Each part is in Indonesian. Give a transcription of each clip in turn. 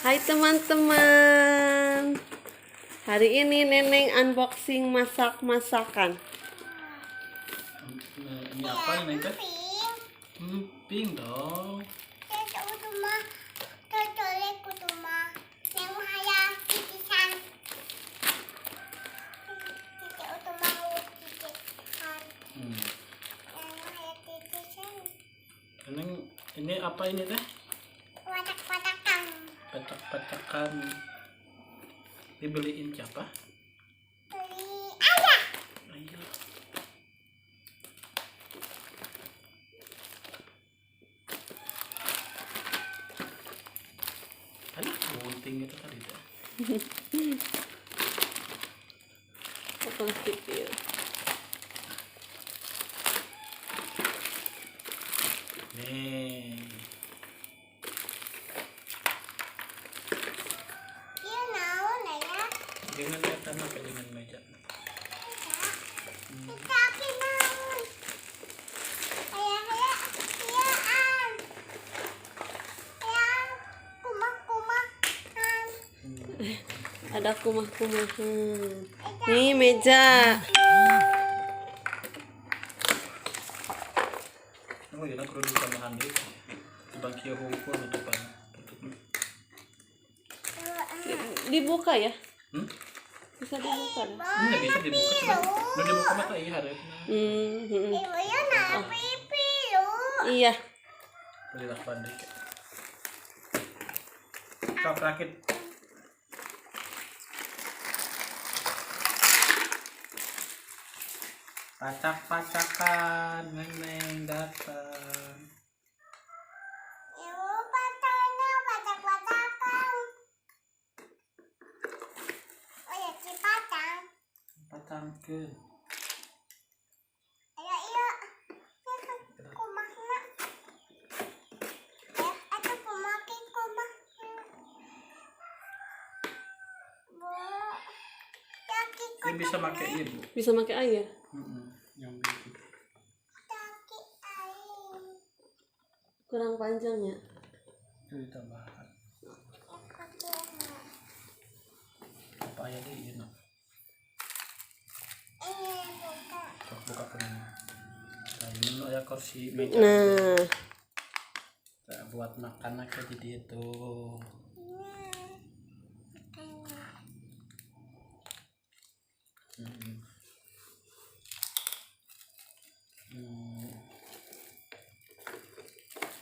Hai teman-teman. Hari ini Neneng unboxing masak-masakan. Ini apa ini teh? Pink dong. Ini apa ini teh? Petak-petakan. Dibeliin siapa? Beli ayah. Ayo. Aduh, bunting itu tadi teh. Plastik ya. Nih. Iya naon ya? Dengan kelihatan apa dengan meja? Tapi naon? Ayah, iya an. Ayah, kumah-kumahan. Ada kumah-kumahan. Nih meja. Oh iya, aku dulu tambahan deh. Tebang kieu hungkul tutupan. Dibuka ya? Hmm? Bisa dibuka dah. Ini bisa dibuka cuma nu dibuka mah teh hareupeuna. Ibu ya na pipi lu. Iya. Belilah pandai. Sok rakit. Pacak-pacakan, Neneng datang. Ibu patahnya patak-patakan. Oh ya cipatang. Pacangkeun. Ayah iya. Kumahna. Ya, atau pemakai kumah. Bu. Yaki Ini bisa pakai ini, Bu. Bisa pakai air. Yang gitu. Yaki air. Kurang panjang ya. Itu ditambahan. Ekotnya. Apa aya deui ieu na? Buka. Sok buka keun. Nah, ini aya kursi meja. Nah, Nah, buat makan aja jadi itu.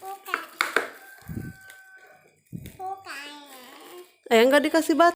Buka. Buka ya. nggak dikasih batu.